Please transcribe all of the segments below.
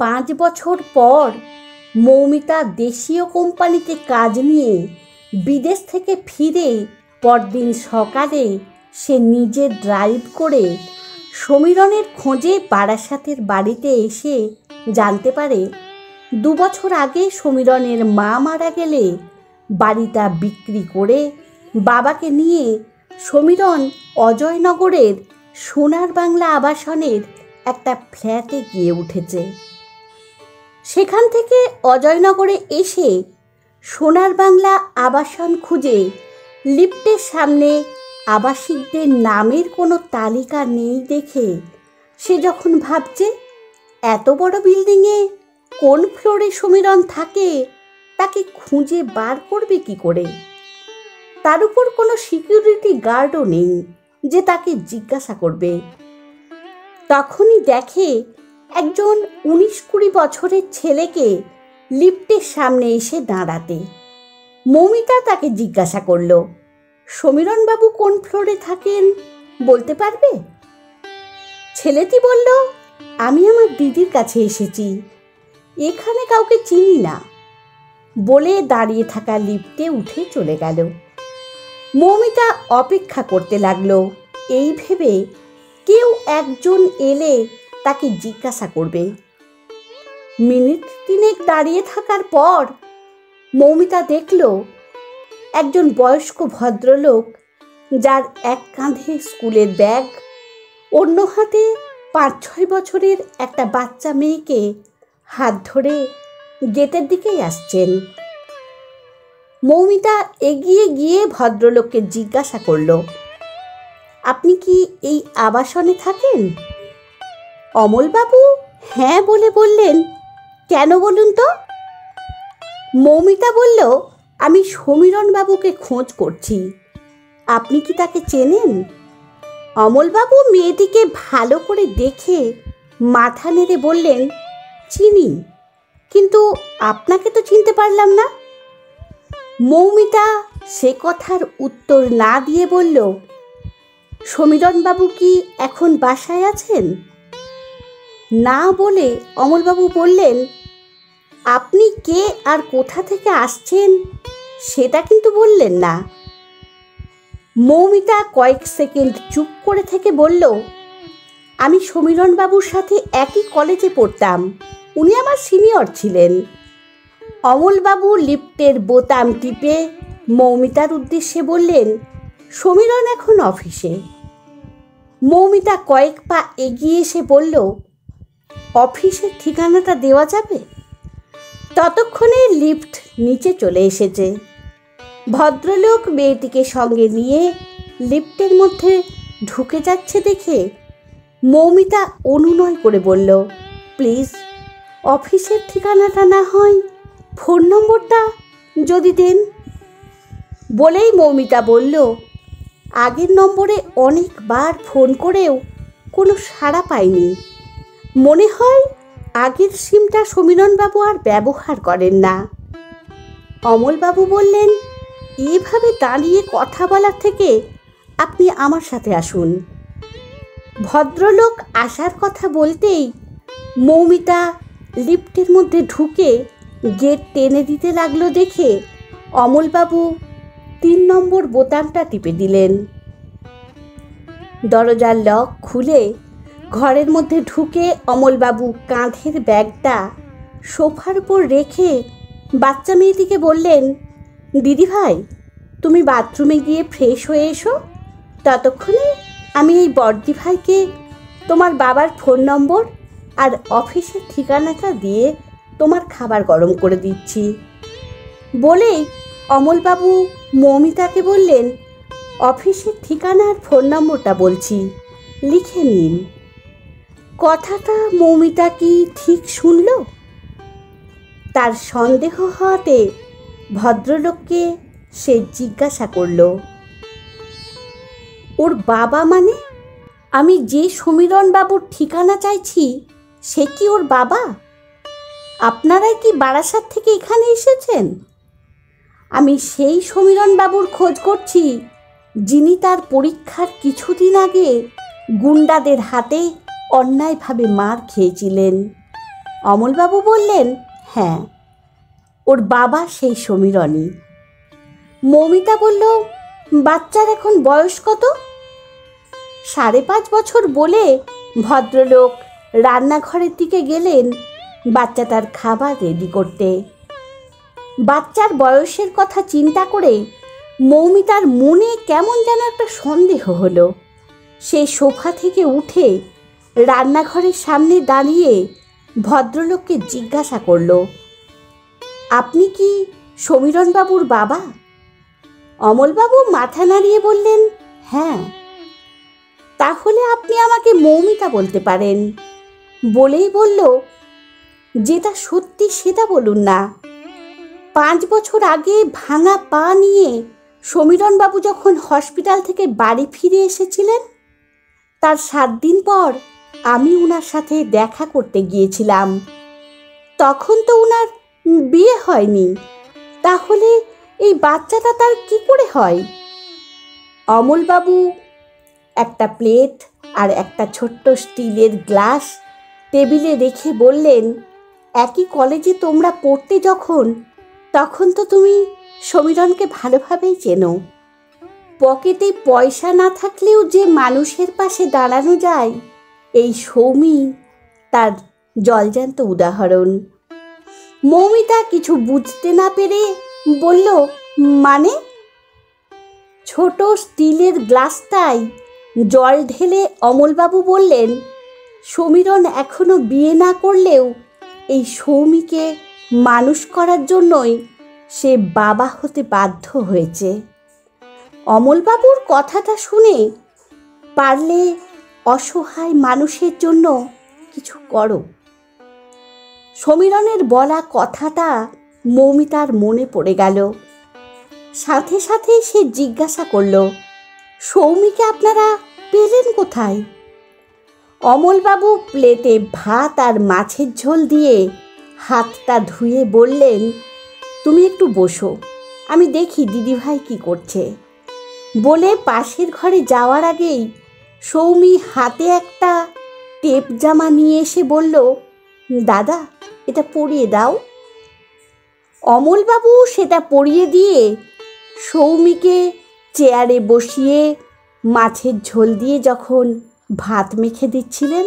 5 বছর পর মৌমিতা দেশীয় কোম্পানিতে কাজ নিয়ে বিদেশ থেকে ফিরে পরদিন সকালে সে নিজে ড্রাইভ করে সমীরণের খোঁজে বারাসাতের বাড়িতে এসে জানতে পারে 2 বছর আগে সমীরণের মা মারা গেলে বাড়িটা বিক্রি করে বাবাকে নিয়ে সমীরণ অজয়নগরের সোনার বাংলা আবাসনের একটা ফ্ল্যাটে গিয়ে উঠেছে। সেখান থেকে অজয়নগরে এসে সোনার বাংলা আবাসন খুঁজে লিফটের সামনে আবাসিকদের নামের কোনো তালিকা নেই দেখে সে যখন ভাবছে এত বড় বিল্ডিংয়ে কোন ফ্লোরে সমীরণ থাকে তাকে খুঁজে বার করবে কি করে, তার উপর কোনো সিকিউরিটি গার্ডও নেই যে তাকে জিজ্ঞাসা করবে। তখনই দেখে একজন 19-20 বছরের ছেলেকে লিফটের সামনে এসে দাঁড়াতে। মৌমিতা তাকে জিজ্ঞাসা করল, সমীরণবাবু কোন ফ্লোরে থাকেন বলতে পারবে? ছেলেটি বলল, আমি আমার দিদির কাছে এসেছি, এখানে কাউকে চিনি না, বলে দাঁড়িয়ে থাকা লিফটে উঠে চলে গেল। মৌমিতা অপেক্ষা করতে লাগলো, এই ভেবে কেউ একজন এলে তাকে জিজ্ঞাসা করবে। মিনিট 3 দাঁড়িয়ে থাকার পর মৌমিতা দেখল একজন বয়স্ক ভদ্রলোক, যার এক কাঁধে স্কুলের ব্যাগ, অন্য হাতে 5-6 বছরের একটা বাচ্চা মেয়েকে হাত ধরে গেটের দিকেই আসছেন। মৌমিতা এগিয়ে গিয়ে ভদ্রলোককে জিজ্ঞাসা করল, আপনি কি এই আবাসনে থাকেন? অমলবাবু হ্যাঁ বলে বললেন, কেন বলুন তো? মৌমিতা বলল, আমি সমীরণবাবুকে খোঁজ করছি, আপনি কি তাকে চেনেন? অমলবাবু মেয়েটিকে ভালো করে দেখে মাথা নেড়ে বললেন, চিনি, কিন্তু আপনাকে তো চিনতে পারলাম না। মৌমিতা সে কথার উত্তর না দিয়ে বলল, সমীরণবাবু কি এখন বাসায় আছেন? না বলে অমলবাবু বললেন, আপনি কে আর কোথা থেকে আসছেন সেটা কিন্তু বললেন না। মৌমিতা কয়েক সেকেন্ড চুপ করে থেকে বলল, আমি সমীরণবাবুর সাথে একই কলেজে পড়তাম, উনি আমার সিনিয়র ছিলেন। অমলবাবু লিফটের বোতাম টিপে মৌমিতার উদ্দেশ্যে বললেন, সমীরণ এখন অফিসে। মৌমিতা কয়েক পা এগিয়ে এসে বলল, অফিসের ঠিকানাটা দেওয়া যাবে? ততক্ষণে লিফট নিচে চলে এসেছে। ভদ্রলোক মেয়েটিকে সঙ্গে নিয়ে লিফটের মধ্যে ঢুকে যাচ্ছে দেখে মৌমিতা অনুনয় করে বলল, প্লিজ অফিসের ঠিকানাটা না হয় ফোন নম্বরটা যদি দেন। বলেই মৌমিতা বলল, আগের নম্বরে অনেকবার ফোন করেও কোনো সাড়া পাইনি, মনে হয় আগের সিমটা সমীরণবাবু আর ব্যবহার করেন না। অমলবাবু বললেন, এভাবে দাঁড়িয়ে কথা বলার থেকে আপনি আমার সাথে আসুন। ভদ্রলোক আসার কথা বলতেই মৌমিতা লিফটের মধ্যে ঢুকে গেট টেনে দিতে লাগলো দেখে অমলবাবু 3 নম্বর বোতামটা টিপে দিলেন। দরজার লক খুলে ঘরের মধ্যে ঢুকে অমলবাবু কাঁধের ব্যাগটা সোফার উপর রেখে বাচ্চা মেয়েটিকে বললেন, দিদিভাই তুমি বাথরুমে গিয়ে ফ্রেশ হয়ে এসো, ততক্ষণে আমি এই বড়দি ভাইকে তোমার বাবার ফোন নম্বর আর অফিসের ঠিকানাটা দিয়ে তোমার খাবার গরম করে দিচ্ছি। বলেই অমলবাবু মৌমিতাকে বললেন, অফিসের ঠিকানা আর ফোন নম্বরটা বলছি, লিখে নিন। কথাটা মৌমিতা কি ঠিক শুনল? তার সন্দেহ হওয়াতে ভদ্রলোককে সে জিজ্ঞাসা করল, ওর বাবা মানে? আমি যে সমীরণবাবুর ঠিকানা চাইছি সে কি ওর বাবা? আপনারাই কি বারাসাত থেকে এখানে এসেছেন? আমি সেই সমীরণবাবুর খোঁজ করছি যিনি তার পরীক্ষার কিছুদিন আগে গুন্ডাদের হাতে অন্যায়ভাবে মার খেয়েছিলেন। অমলবাবু বললেন, হ্যাঁ, ওর বাবা সেই সমীরণই। মৌমিতা বলল, বাচ্চার এখন বয়স কত? 5.5 বছর বলে ভদ্রলোক রান্নাঘরের দিকে গেলেন বাচ্চাটার খাবার রেডি করতে। বাচ্চার বয়সের কথা চিন্তা করে মৌমিতার মনে কেমন যেন একটা সন্দেহ হলো। সে সোফা থেকে উঠে রান্নাঘরের সামনে দাঁড়িয়ে ভদ্রলোককে জিজ্ঞাসা করল, আপনি কি সমীরণবাবুর বাবা? অমলবাবু মাথা নাড়িয়ে বললেন, হ্যাঁ। তাহলে আপনি আমাকে মৌমিতা বলতে পারেন। বলেই বলল, যেটা সত্যি সেটা বলুন না। 5 বছর আগে ভাঙা পা নিয়ে সমীরণবাবু যখন হসপিটাল থেকে বাড়ি ফিরে এসেছিলেন, তার 7 দিন পর আমি ওনার সাথে দেখা করতে গিয়েছিলাম। তখন তো ওনার বিয়ে হয়নি। তাহলে এই বাচ্চাটা তার কি করে হয়? অমলবাবু একটা প্লেট আর একটা ছোট্ট স্টিলের গ্লাস টেবিলে রেখে বললেন, একই কলেজে তোমরা পড়তে যখন, তখন তো তুমি সমীরণকে ভালোভাবেই চেনো। পকেটে পয়সা না থাকলেও যে মানুষের পাশে দাঁড়ানো যায়, এই সৌমি তার জলজ্যান্ত উদাহরণ। মৌমিতা কিছু বুঝতে না পেরে বলল, মানে? ছোট স্টিলের গ্লাসটায় জল ঢেলে অমলবাবু বললেন, সমীরণ এখনো বিয়ে না করলেও এই সৌমিকে মানুষ করার জন্যই সে বাবা হতে বাধ্য হয়েছে। অমলবাবুর কথাটা শুনে, পারলে অসহায় মানুষের জন্য কিছু করো। সমীরণের বলা কথাটা মৌমিতার মনে পড়ে গেল। সাথে সাথে সে জিজ্ঞাসা করল, সৌমিকে আপনারা পেলেন কোথায়? অমলবাবু প্লেটে ভাত আর মাছের ঝোল দিয়ে হাতটা ধুয়ে বললেন, তুমি একটু বসো, আমি দেখি দিদিভাই কি করছে। বলে পাশের ঘরে যাওয়ার আগেই সৌমি হাতে একটা টেপ জামা নিয়ে এসে বলল, দাদা, এটা পরিয়ে দাও। অমলবাবু সেটা পরিয়ে দিয়ে সৌমিকে চেয়ারে বসিয়ে মাছের ঝোল দিয়ে যখন ভাত মেখে দিচ্ছিলেন,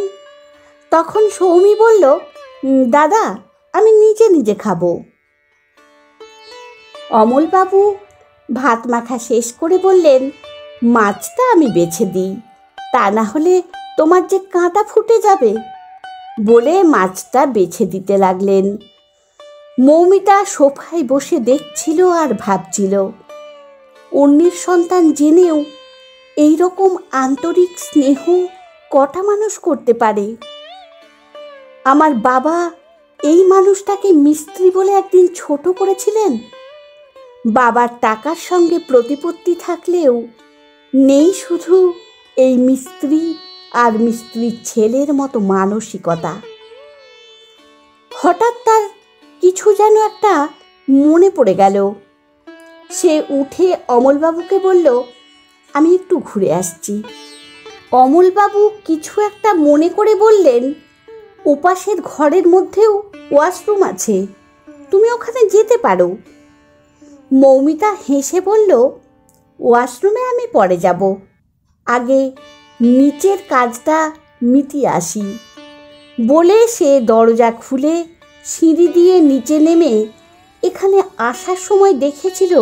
তখন সৌমি বলল, দাদা, আমি নিজে নিজে খাবো। অমলবাবু ভাত মাখা শেষ করে বললেন, মাছটা আমি বেছে দিই, তা না হলে তোমার যে কাঁটা ফুটে যাবে। বলে মাছটা বেছে দিতে লাগলেন। মৌমিতা সোফায় বসে দেখছিল আর ভাবছিল, অন্যের সন্তান জেনেও এই রকম আন্তরিক স্নেহ কটা মানুষ করতে পারে? আমার বাবা এই মানুষটাকে মিস্ত্রি বলে একদিন ছোট করেছিলেন। বাবার টাকার সঙ্গে প্রতিপত্তি থাকলেও নেই শুধু এই মিস্ত্রি আর মিস্ত্রির ছেলের মতো মানসিকতা। হঠাৎ তার কিছু যেন একটা মনে পড়ে গেল। সে উঠে অমলবাবুকে বলল, আমি একটু ঘুরে আসছি। অমলবাবু কিছু একটা মনে করে বললেন, ওপাশের ঘরের মধ্যেও ওয়াশরুম আছে, তুমি ওখানে যেতে পারো। মৌমিতা হেসে বলল, ওয়াশরুমে আমি পরে যাব, আগে নিচের কাজটা মিটিয়ে আসি। বলে সে দরজা খুলে সিঁড়ি দিয়ে নিচে নেমে এখানে আসার সময় দেখেছিল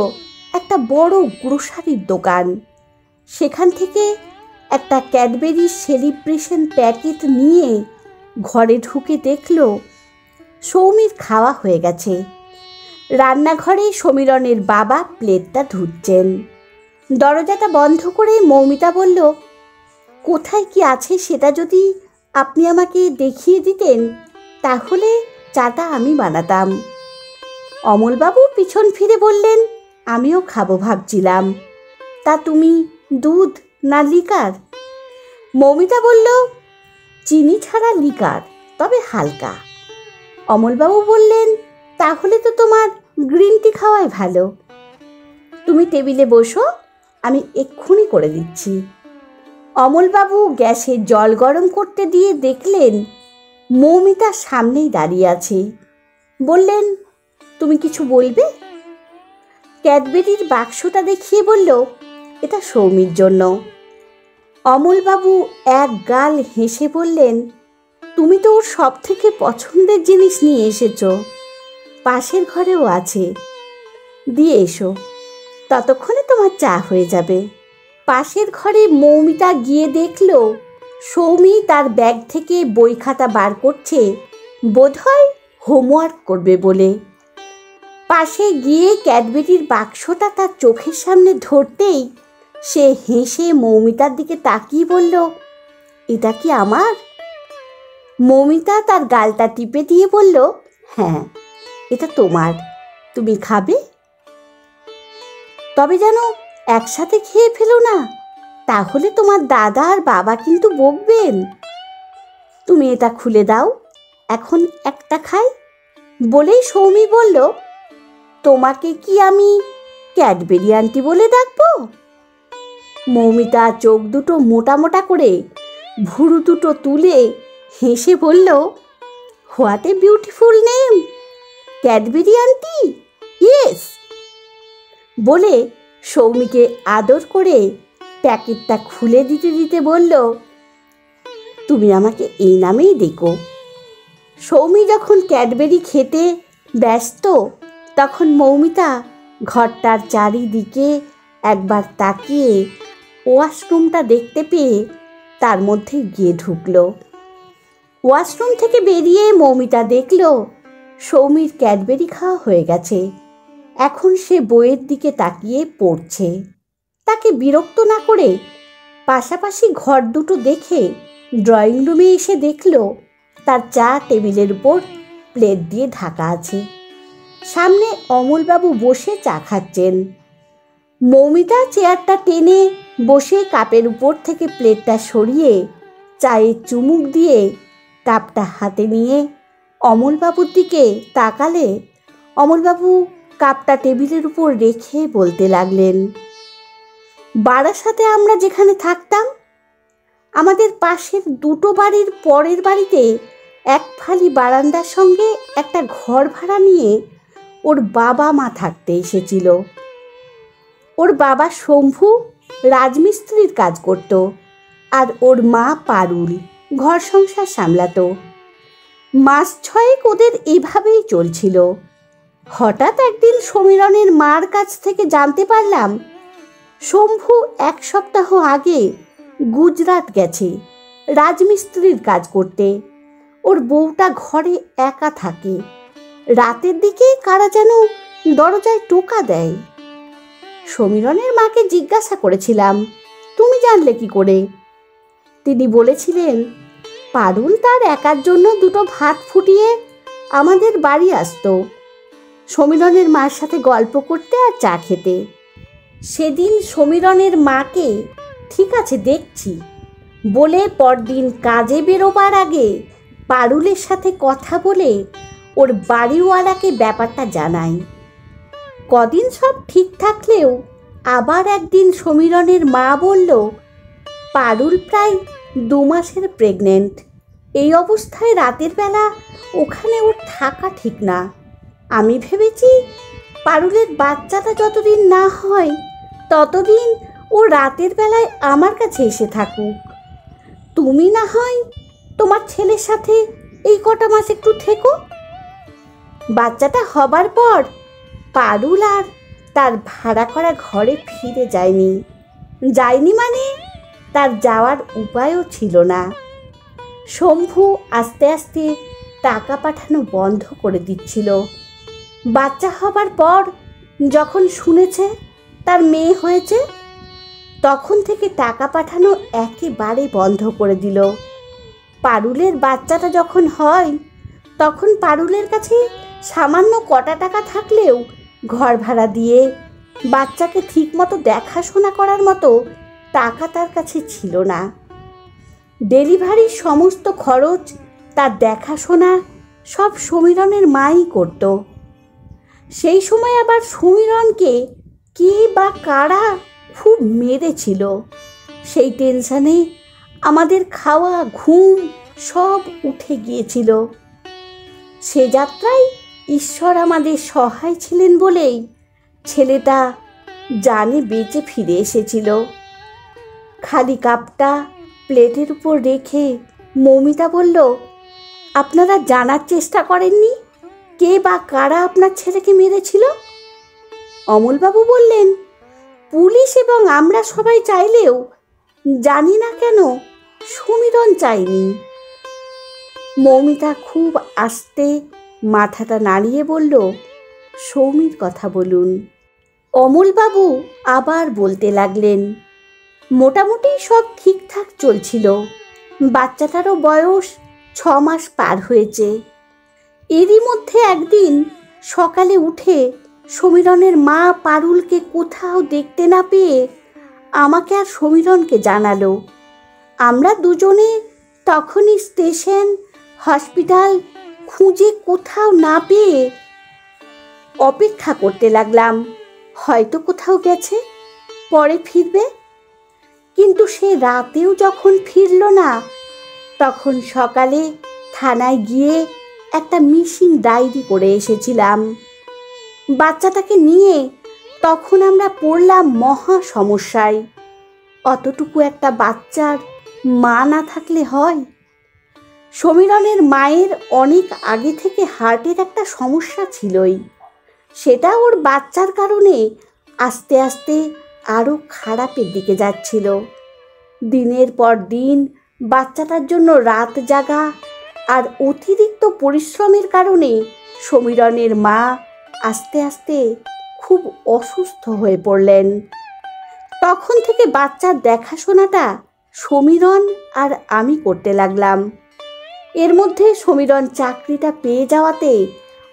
একটা বড় গ্রোসারির দোকান। সেখান থেকে একটা ক্যাডবেরির সেলিব্রেশন প্যাকেট নিয়ে ঘরে ঢুকে দেখল সৌমির খাওয়া হয়ে গেছে। রান্নাঘরে সমীরণের বাবা প্লেটটা ধুচ্ছেন। দরজাটা বন্ধ করে মৌমিতা বলল, কোথায় কি আছে সেটা যদি আপনি আমাকে দেখিয়ে দিতেন, তাহলে চাটা আমি বানাতাম। অমলবাবু পিছন ফিরে বললেন, আমিও খাবো ভাবছিলাম। তা তুমি দুধ না লিকার? মৌমিতা বলল, চিনি ছাড়া লিকার, তবে হালকা। অমলবাবু বললেন, তাহলে তো তোমার গ্রিন টি খাওয়াই ভালো। তুমি টেবিলে বসো, আমি এক্ষুনি করে দিচ্ছি। অমলবাবু গ্যাসে জল গরম করতে দিয়ে দেখলেন মৌমিতার সামনেই দাঁড়িয়ে আছে। বললেন, তুমি কিছু বলবে? ক্যাডবেরির বাক্সটা দেখিয়ে বলল, এটা সৌমির জন্য। অমলবাবু এক গাল হেসে বললেন, তুমি তো ওর সব থেকে পছন্দের জিনিস নিয়ে এসেছো। পাশের ঘরেও আছে, দিয়ে এসো, ততক্ষণে তোমার চা হয়ে যাবে। পাশের ঘরে মৌমিতা গিয়ে দেখল সৌমি তার ব্যাগ থেকে বই খাতা বার করছে, বোধহয় হোমওয়ার্ক করবে বলে। পাশে গিয়ে ক্যাডবেরির বাক্সটা তার চোখের সামনে ধরতেই সে হেসে মৌমিতার দিকে তাকিয়ে বলল, এটা কি আমার? মৌমিতা তার গালটা টিপে দিয়ে বলল, হ্যাঁ, এটা তোমার, তুমি খাবে? তবে যেন একসাথে খেয়ে ফেলো না, তাহলে তোমার দাদা আর বাবা কিন্তু বকবেন। তুমি এটা খুলে দাও, এখন একটা খাই। বলেই সৌমি বলল, তোমাকে কি আমি ক্যাডবেরি আন্টি বলে ডাকবো? মৌমিতা চোখ দুটো মোটা মোটা করে ভুরু দুটো তুলে হেসে বলল, what a beautiful name, Cadbury aunty, yes. বলে সৌমিকে আদর করে প্যাকেটটা খুলে দিতে দিতে বলল, তুমি আমাকে এই নামেই ডেকো। সৌমি যখন ক্যাডবেরি খেতে ব্যস্ত, তখন মৌমিতা ঘরটার চারিদিকে একবার তাকিয়ে ওয়াশরুমটা দেখতে পেয়ে তার মধ্যে গিয়ে ঢুকল। ওয়াশরুম থেকে বেরিয়ে মৌমিতা দেখল সৌমির ক্যাডবেরি খাওয়া হয়ে গেছে। এখন সে বইয়ের দিকে তাকিয়ে পড়ছে। তাকে বিরক্ত না করে পাশাপাশি ঘর দুটো দেখে ড্রয়িং রুমে এসে দেখল তার চা টেবিলের উপর প্লেট দিয়ে ঢাকা আছে। সামনে অমলবাবু বসে চা খাচ্ছেন। মৌমিতা চেয়ারটা টেনে বসে কাপের উপর থেকে প্লেটটা সরিয়ে চায়ে চুমুক দিয়ে কাপটা হাতে নিয়ে অমলবাবুর দিকে তাকালে অমলবাবু কাপটা টেবিলের উপর রেখে বলতে লাগলেন, বারাসাতে আমরা যেখানে থাকতাম, আমাদের পাশের দুটো বাড়ির পরের বাড়িতে এক ফালি বারান্দার সঙ্গে একটা ঘর ভাড়া নিয়ে ওর বাবা মা থাকতে এসেছিল। ওর বাবা শম্ভু রাজমিস্ত্রির কাজ করত, আর ওর মা পারুল ঘর সংসার সামলাতো। মাস ছয়েক ওদের এভাবেই চলছিল। হঠাৎ একদিন সমীরণের মার কাছ থেকে জানতে পারলাম শম্ভু এক সপ্তাহ আগে গুজরাট গেছে রাজমিস্ত্রির কাজ করতে। ওর বউটা ঘরে একা থাকে। রাতের দিকে কারা যেন দরজায় টোকা দেয়। সমীরণের মাকে জিজ্ঞাসা করেছিলাম, তুমি জানলে কি করে? তিনি বলেছিলেন, পারুল তার একার জন্য দুটো ভাত ফুটিয়ে আমাদের বাড়ি আসতো, সমীরণের মার সাথে গল্প করতে আর চা খেতে। সেদিন সমীরণের মাকে ঠিক আছে দেখছি বলে পরদিন কাজে বেরোবার আগে পারুলের সাথে কথা বলে ওর বাড়িওয়ালাকে ব্যাপারটা জানাই। কদিন সব ঠিক থাকলেও আবার একদিন সমীরণের মা বলল, পারুল প্রায় 2 মাসের প্রেগনেন্ট। এই অবস্থায় রাতের বেলা ওখানে ওর থাকা ঠিক না। আমি ভেবেছি পারুলের বাচ্চাটা যতদিন না হয় ততদিন ও রাতের বেলায় আমার কাছে এসে থাকুক। তুমি না হয় তোমার ছেলের সাথে এই কটা মাস একটু থেকো। বাচ্চাটা হবার পর পারুল আর তার ভাড়া করা ঘরে ফিরে যায়নি মানে তার যাওয়ার উপায়ও ছিল না। শম্ভু আস্তে আস্তে টাকা পাঠানো বন্ধ করে দিচ্ছিল। বাচ্চা হবার পর যখন শুনেছে তার মেয়ে হয়েছে, তখন থেকে টাকা পাঠানো একেবারে বন্ধ করে দিল। পারুলের বাচ্চাটা যখন হয় তখন পারুলের কাছে সামান্য কটা টাকা থাকলেও ঘর ভাড়া দিয়ে বাচ্চাকে ঠিকমতো দেখাশোনা করার মতো টাকা তার কাছে ছিল না। ডেলিভারির সমস্ত খরচ, তার দেখাশোনা সব সমীরণের মাই করত। সেই সময় আবার সমীরণকে কে বা কারা খুব মেরেছিল। সেই টেনশনে আমাদের খাওয়া, ঘুম সব উঠে গিয়েছিল। সে যাত্রায় ঈশ্বর আমাদের সহায় ছিলেন বলেই ছেলেটা জানে বেঁচে ফিরে এসেছিল। খালি কাপটা প্লেটের উপর রেখে মৌমিতা বলল, আপনারা জানার চেষ্টা করেননি কে বা কারা আপনার ছেলেকে মেরেছিল? অমলবাবু বললেন, পুলিশ এবং আমরা সবাই চাইলেও জানি না কেন সমীরণ চায়নি। মৌমিতা খুব আস্তে মাথাটা নাড়িয়ে বলল, সৌমির কথা বলুন। অমলবাবু আবার বলতে লাগলেন, মোটামুটি সব ঠিকঠাক চলছিল। বাচ্চাটারও বয়স 6 মাস পার হয়েছে। এরই মধ্যে একদিন সকালে উঠে সমীরণের মা পারুলকে কোথাও দেখতে না পেয়ে আমাকে আর সমীরণকে জানালো। আমরা দুজনে তখনই স্টেশন, হসপিটাল খুঁজে কোথাও না পেয়ে অপেক্ষা করতে লাগলাম, হয়তো কোথাও গেছে, পরে ফিরবে। কিন্তু সে রাতেও যখন ফিরল না, তখন সকালে থানায় গিয়ে একটা মিসিং ডায়েরি করে এসেছিলাম। বাচ্চাটাকে নিয়ে তখন আমরা পড়লাম মহা সমস্যায়। অতটুকু একটা বাচ্চার মা না থাকলে হয়? সমীরণের মায়ের অনেক আগে থেকে হার্টের একটা সমস্যা ছিলই, সেটা ওর বাচ্চার কারণে আস্তে আস্তে আরও খারাপের দিকে যাচ্ছিল। দিনের পর দিন বাচ্চাটার জন্য রাত জাগা আর অতিরিক্ত পরিশ্রমের কারণে সমীরণের মা আস্তে আস্তে খুব অসুস্থ হয়ে পড়লেন। তখন থেকে বাচ্চার দেখাশোনাটা সমীরণ আর আমি করতে লাগলাম। এর মধ্যে সমীরণ চাকরিটা পেয়ে যাওয়াতে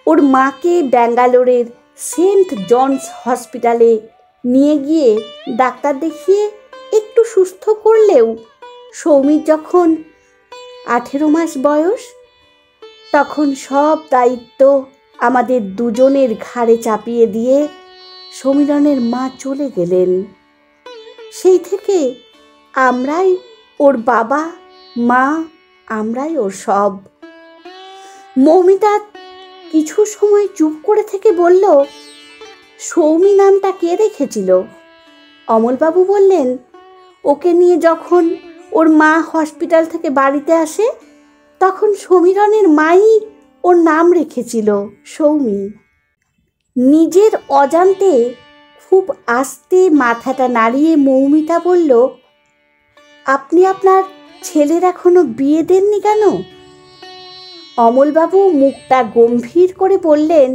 ওর মাকে ব্যাঙ্গালোরের সেন্ট জনস হসপিটালে নিয়ে গিয়ে ডাক্তার দেখিয়ে একটু সুস্থ করলেও সৌমির যখন 18 মাস বয়স, তখন সব দায়িত্ব আমাদের দুজনের ঘাড়ে চাপিয়ে দিয়ে সমীরণের মা চলে গেলেন। সেই থেকে আমরাই ওর বাবা মা, আমরাই ওর সব। মৌমিতা কিছু সময় চুপ করে থেকে বলল, সৌমি নামটা কে রেখেছিল? অমলবাবু বললেন, ওকে নিয়ে যখন ওর মা হসপিটাল থেকে বাড়িতে আসে, তখন সমীরণের মাই ওর নাম রেখেছিল সৌমি। নিজের অজান্তে খুব আস্তে মাথাটা নাড়িয়ে মৌমিতা বলল, আপনি আপনার ছেলের এখনো বিয়ে দেননি কেন? অমলবাবু মুখটা গম্ভীর করে বললেন,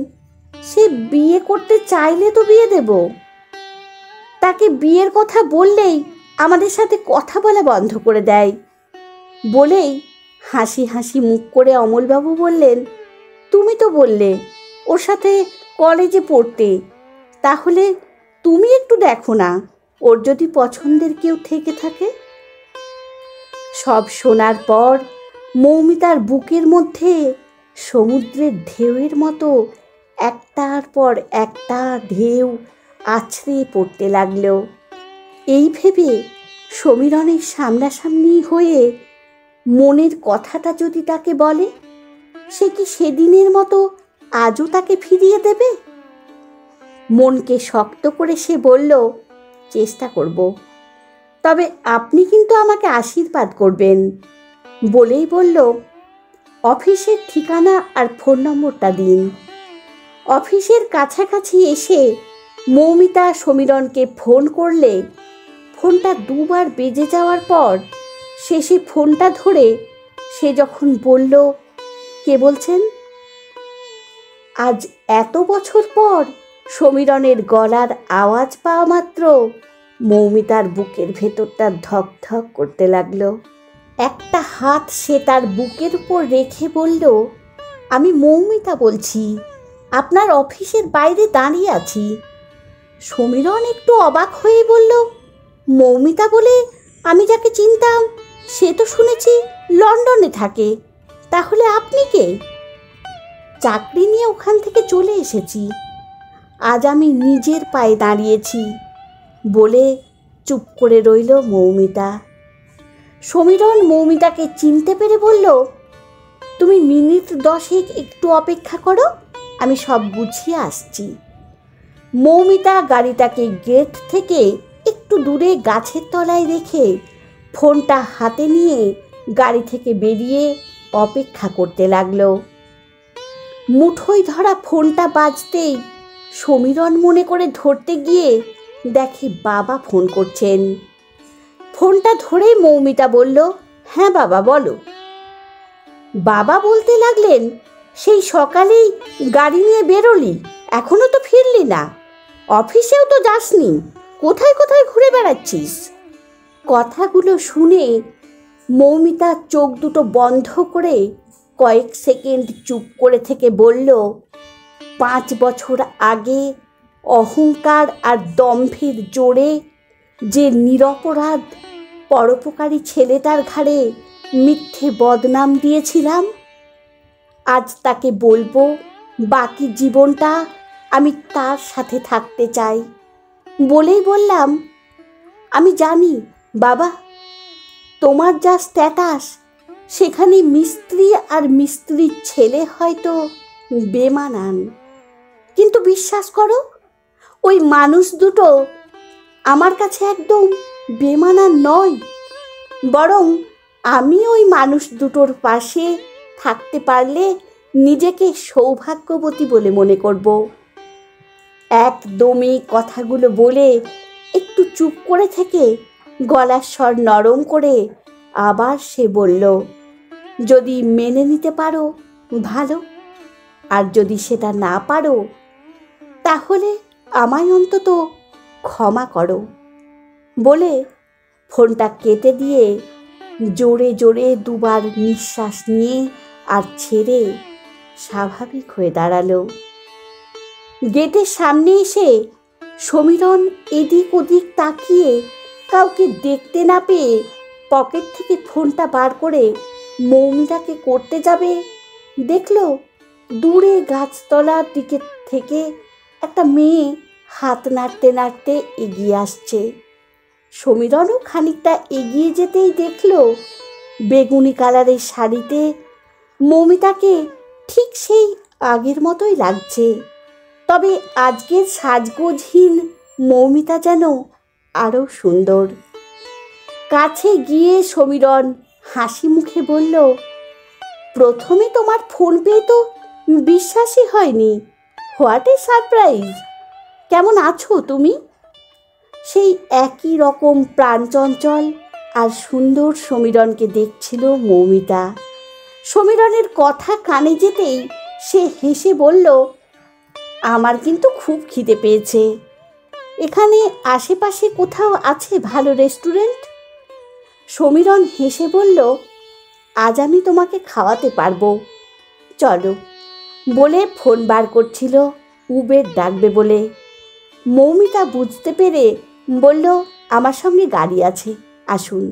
সে বিয়ে করতে চাইলে তো বিয়ে দেব। তাকে বিয়ের কথা বললেই আমাদের সাথে কথা বলা বন্ধ করে দেয়। বলেই হাসি হাসি মুখ করে অমলবাবু বললেন, তুমি তো বললে ওর সাথে কলেজে পড়তে, তাহলে তুমি একটু দেখো না, ওর যদি পছন্দের কেউ থেকে থাকে। সব শোনার পর মৌমিতার বুকের মধ্যে সমুদ্রের ঢেউয়ের মতো একটার পর একটা ঢেউ আছড়ে পড়তে লাগলো। এই ভেবে সমীরণের সামনাসামনি হয়ে মনের কথাটা যদি তাকে বলে, সে কি সেদিনের মতো আজও তাকে ফিরিয়ে দেবে? মনকে শক্ত করে সে বলল, চেষ্টা করব, তবে আপনি কিন্তু আমাকে আশীর্বাদ করবেন। বলেই বলল, অফিসের ঠিকানা আর ফোন নম্বরটা দিন। অফিসের কাছাকাছি এসে মৌমিতা সমীরণকে ফোন করলে ফোনটা 2 বার বেজে যাওয়ার পর শেষে ফোনটা ধরে সে যখন বলল, কে বলছেন? আজ এত বছর পর সমীরণের গলার আওয়াজ পাওয়া মাত্র মৌমিতার বুকের ভেতরটা ধক ধক করতে লাগলো। একটা হাত সে তার বুকের উপর রেখে বলল, আমি মৌমিতা বলছি, আপনার অফিসের বাইরে দাঁড়িয়ে আছি। সমীরণ একটু অবাক হয়ে বলল, মৌমিতা বলে আমি যাকে চিনতাম সে তো শুনেছি লন্ডনে থাকে, তাহলে আপনি কে? চাকরি নিয়ে ওখান থেকে চলে এসেছি, আজ আমি নিজের পায়ে দাঁড়িয়েছি বলে চুপ করে রইল মৌমিতা। সমীরণ মৌমিতাকে চিনতে পেরে বলল, তুমি মিনিট 10 একটু অপেক্ষা করো, আমি সব গুছিয়ে আসছি। মৌমিতা গাড়িটাকে গেট থেকে একটু দূরে গাছের তলায় রেখে ফোনটা হাতে নিয়ে গাড়ি থেকে বেরিয়ে অপেক্ষা করতে লাগলো। মুঠোয় ধরা ফোনটা বাজতেই সমীরণ মনে করে ধরতে গিয়ে দেখে বাবা ফোন করছেন। ফোনটা ধরেই মৌমিতা বলল, হ্যাঁ বাবা বলো। বাবা বলতে লাগলেন, সেই সকালেই গাড়ি নিয়ে বেরোলি, এখনো তো ফিরলি না, অফিসেও তো যাসনি, কোথায় কোথায় ঘুরে বেড়াচ্ছিস? কথাগুলো শুনে মৌমিতা চোখ দুটো বন্ধ করে কয়েক সেকেন্ড চুপ করে থেকে বলল, 5 বছর আগে অহংকার আর দম্ভের জোরে যে নিরপরাধ পরোপকারী ছেলেটার ঘাড়ে মিথ্যে বদনাম দিয়েছিলাম, আজ তাকে বলবো বাকি জীবনটা আমি তার সাথে থাকতে চাই। বলেই বললাম, আমি জানি বাবা, তোমার যা স্ট্যাটাস সেখানে মিস্ত্রি আর মিস্ত্রির ছেলে হয়তো বেমানান, কিন্তু বিশ্বাস করো, ওই মানুষ দুটো আমার কাছে একদম বেমানান নয়, বরং আমি ওই মানুষ দুটোর পাশে থাকতে পারলে নিজেকে সৌভাগ্যবতী বলে মনে করব। একদমই কথাগুলো বলে একটু চুপ করে থেকে গলার স্বর নরম করে আবার সে বলল, যদি মেনে নিতে পারো ভালো, আর যদি সেটা না পারো তাহলে আমায় অন্তত ক্ষমা করো। বলে ফোনটা কেটে দিয়ে জোরে জোরে দুবার নিঃশ্বাস নিয়ে আর ছেড়ে স্বাভাবিক হয়ে দাঁড়ালো। গেটের সামনে এসে সমীরণ এদিক ওদিক তাকিয়ে কাউকে দেখতে না পেয়ে পকেট থেকে ফোনটা বার করে মৌমিতাকে করতে যাবে, দেখলো দূরে গাছতলার দিকে থেকে একটা মেয়ে হাত নাড়তে নাড়তে এগিয়ে আসছে। সমীরণও খানিকটা এগিয়ে যেতেই দেখলো বেগুনি কালারের শাড়িতে মৌমিতাকে ঠিক সেই আগের মতোই লাগছে, তবে আজকের সাজগোজহীন মৌমিতা যেন আরও সুন্দর। কাছে গিয়ে সমীরণ হাসি মুখে বলল, প্রথমে তোমার ফোন পেয়ে তো বিশ্বাসই হয়নি, হোয়াট এ সারপ্রাইজ, কেমন আছো তুমি? সেই একই রকম প্রাণচঞ্চল আর সুন্দর সমীরণকে দেখছিল মৌমিতা। সমীরণের কথা কানে যেতেই সে হেসে বলল, আমার কিন্তু খুব খিদে পেয়েছে, এখানে আশেপাশে কোথাও আছে ভালো রেস্টুরেন্ট? সমীরণ হেসে বলল, আজ আমি তোমাকে খাওয়াতে পারবো, চলো। বলে ফোন বার করছিল উবের ডাকবে বলে। মৌমিতা বুঝতে পেরে বলল, আমার সঙ্গে গাড়ি আছে, আসুন।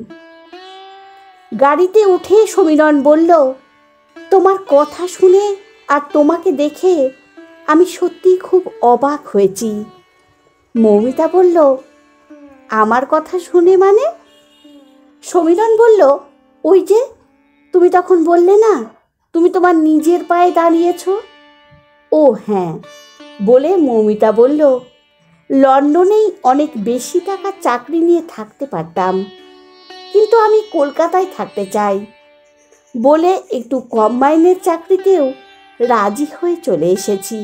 গাড়িতে উঠে সমীরণ বলল, তোমার কথা শুনে আর তোমাকে দেখে আমি সত্যিই খুব অবাক হয়েছি। মৌমিতা বলল, আমার কথা শুনে মানে? সমীরণ বলল, ওই যে তুমি তখন বললে না তুমি তোমার নিজের পায়ে দাঁড়িয়েছ। ও হ্যাঁ। বলে মৌমিতা বলল, লন্ডনেই অনেক বেশি টাকার চাকরি নিয়ে থাকতে পারতাম, কিন্তু আমি কলকাতায় থাকতে চাই বলে একটু কম মাইনের চাকরিতেও রাজি হয়ে চলে এসেছি।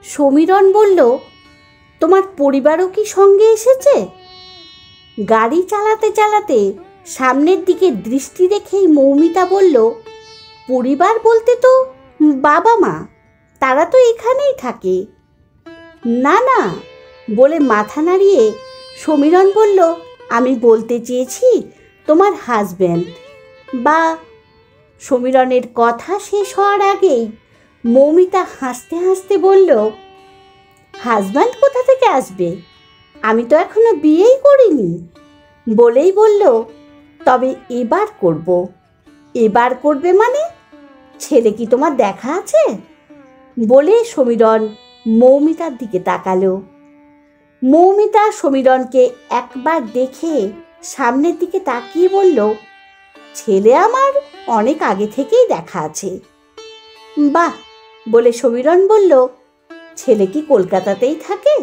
সমীরণ বলল, তোমার পরিবারও কি সঙ্গে এসেছে? গাড়ি চালাতে চালাতে সামনের দিকে দৃষ্টি রেখেই মৌমিতা বলল, পরিবার বলতে তো বাবা মা, তারা তো এখানেই থাকে। না না। বলে মাথা নাড়িয়ে সমীরণ বলল, আমি বলতে চেয়েছি তোমার হাজব্যান্ড বা। সমীরণের কথা শেষ হওয়ার আগেই মৌমিতা হাসতে হাসতে বলল, হাজব্যান্ড কোথা থেকে আসবে, আমি তো এখনো বিয়েই করিনি। বলেই বলল, তবে এবার করব। এবার করবে মানে? ছেলে কি তোমার দেখা আছে? বলে সমীরণ মৌমিতার দিকে তাকালো। মৌমিতা সমীরণকে একবার দেখে সামনের দিকে তাকিয়ে বলল, ছেলে আমার অনেক আগে থেকেই দেখা আছে। বাহ বলে সমীরণ বলল, ছেলে কি কলকাতাতেই থাকে?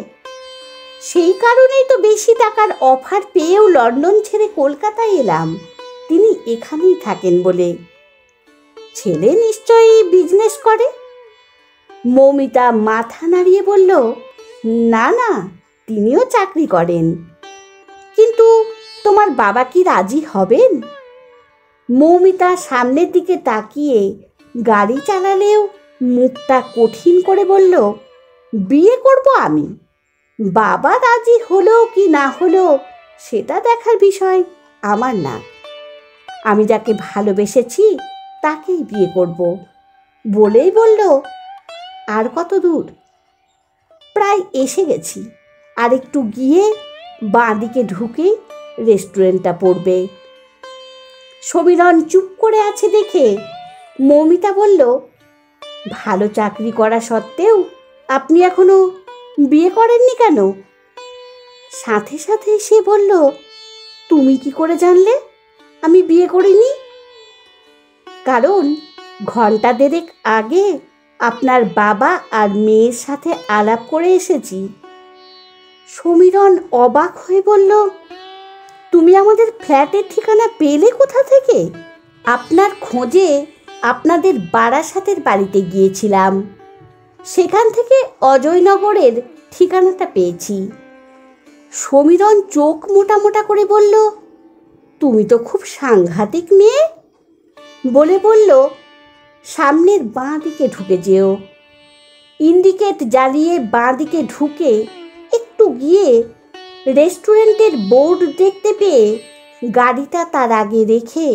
সেই কারণেই তো বেশি টাকার অফার পেয়েও লন্ডন ছেড়ে কলকাতায় এলাম, তিনি এখানেই থাকেন বলে। ছেলে নিশ্চয়ই বিজনেস করে? মৌমিতা মাথা নাড়িয়ে বলল, না না, তিনিও চাকরি করেন। কিন্তু তোমার বাবা কি রাজি হবেন? মৌমিতা সামনের দিকে তাকিয়ে গাড়ি চালালেও মুখটা কঠিন করে বলল, বিয়ে করব আমি। বাবা রাজি হলো কি না হলো সেটা দেখার বিষয় আমার না। আমি যাকে ভালোবেসেছি তাকেই বিয়ে করব। বলেই বলল, আর কত দূর? প্রায় এসে গেছি, আর একটু গিয়ে বাঁ দিকে ঢুকেই রেস্টুরেন্টটা পড়বে। সমীরণ চুপ করে আছে দেখে মৌমিতা বলল, ভালো চাকরি করা সত্ত্বেও আপনি এখনো বিয়ে করেননি কেন? সাথে সাথে সে বলল, তুমি কি করে জানলে আমি বিয়ে করিনি? কারণ ঘন্টা দেড়েক আগে আপনার বাবা আর মেয়ের সাথে আলাপ করে এসেছি। সমীরণ অবাক হয়ে বলল, তুমি আমাদের ফ্ল্যাটের ঠিকানা পেলে কোথা থেকে? আপনার খোঁজে আপনাদের বারাসাতের বাড়িতে গিয়েছিলাম, সেখান থেকে অজয়নগরের ঠিকানাটা পেয়েছি। সমীরণ চোখ মোটা মোটা করে বলল, তুমি তো খুব সাংঘাতিক মেয়ে। বলে বলল, সামনের বাঁ দিকে ঢুকে যেও। ইন্ডিকেট জ্বালিয়ে বাঁ দিকে ঢুকে একটু গিয়ে রেস্টুরেন্টের বোর্ড দেখতে পেয়ে গাড়িটা তার আগে রেখে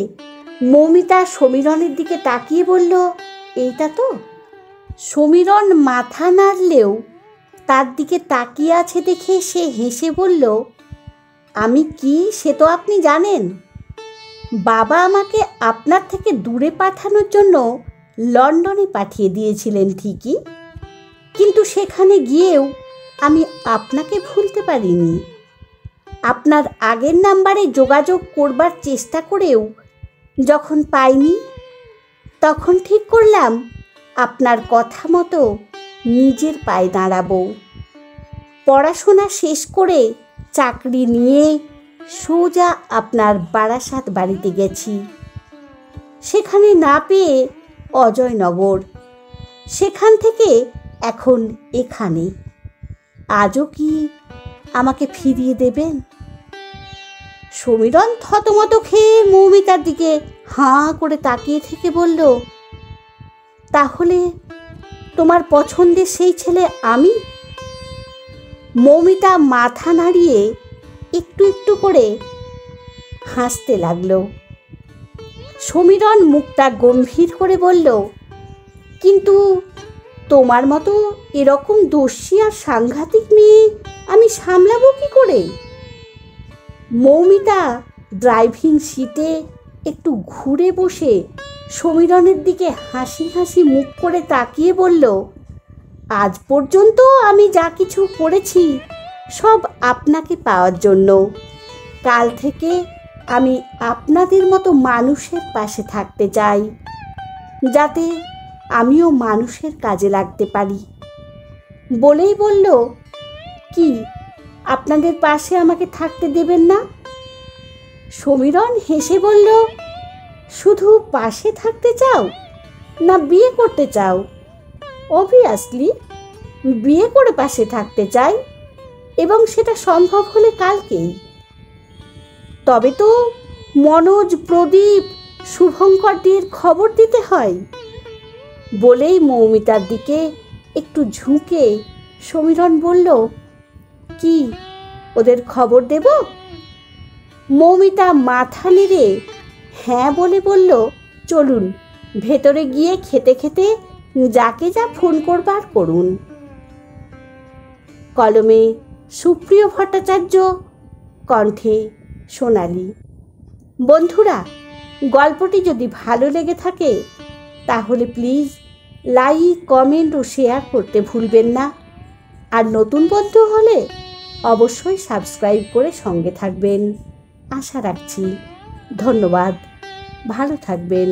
মৌমিতা সমীরণের দিকে তাকিয়ে বলল, এইটা তো? সমীরণ মাথা নাড়লেও তার দিকে তাকিয়ে আছে দেখে সে হেসে বলল, আমি কি সে তো আপনি জানেন। বাবা আমাকে আপনার থেকে দূরে পাঠানোর জন্য লন্ডনে পাঠিয়ে দিয়েছিলেন ঠিকই, কিন্তু সেখানে গিয়েও আমি আপনাকে ভুলতে পারিনি। আপনার আগের নাম্বারে যোগাযোগ করবার চেষ্টা করেও যখন পাইনি, তখন ঠিক করলাম আপনার কথা মতো নিজের পায়ে দাঁড়াবো। পড়াশোনা শেষ করে চাকরি নিয়ে সোজা আপনার বারাসাত বাড়িতে গেছি। সেখানে না পেয়ে অজয়নগর, সেখান থেকে এখন এখানে। আজও কি আমাকে ফিরিয়ে দেবেন? সমীরণ থতমত খেয়ে মৌমিতার দিকে হাঁ করে তাকিয়ে থেকে বলল, তাহলে তোমার পছন্দের সেই ছেলে আমি? মৌমিতা মাথা নাড়িয়ে একটু একটু করে হাসতে লাগলো। সমীরণ মুখটা গম্ভীর করে বলল, কিন্তু তোমার মতো এরকম দস্যি আর সাংঘাতিক মেয়ে আমি সামলাবো কি করে? মৌমিতা ড্রাইভিং সিটে একটু ঘুরে বসে সমীরণের দিকে হাসি হাসি মুখ করে তাকিয়ে বলল, আজ পর্যন্ত আমি যা কিছু করেছি সব আপনাকে পাওয়ার জন্য। কাল থেকে আমি আপনাদের মতো মানুষের পাশে থাকতে চাই, যাতে আমিও মানুষের কাজে লাগতে পারি। বলেই বলল, কি আপনাদের পাশে আমাকে থাকতে দেবেন না? সমীরণ হেসে বলল, শুধু পাশে থাকতে চাও না বিয়ে করতে চাও? অবভিয়াসলি বিয়ে করে পাশে থাকতে চাই, এবং সেটা সম্ভব হলে কালকেই। তবে তো মনোজ, প্রদীপ, শুভঙ্করদের খবর দিতে হয়। বলেই মৌমিতার দিকে একটু ঝুঁকে সমীরণ বলল, কি ওদের খবর দেব? মৌমিতা মাথা নেড়ে হ্যাঁ বলে বলল, চলুন ভেতরে গিয়ে খেতে খেতে যাকে যা ফোন করবার করুন। কলমে সুপ্রিয় ভট্টাচার্য, কণ্ঠে সোনালী। বন্ধুরা, গল্পটি যদি ভালো লেগে থাকে তাহলে প্লিজ লাইক, কমেন্ট ও শেয়ার করতে ভুলবেন না। আর নতুন বন্ধু হলে অবশ্যই সাবস্ক্রাইব করে সঙ্গে থাকবেন। আশা রাখছি। ধন্যবাদ। ভালো থাকবেন।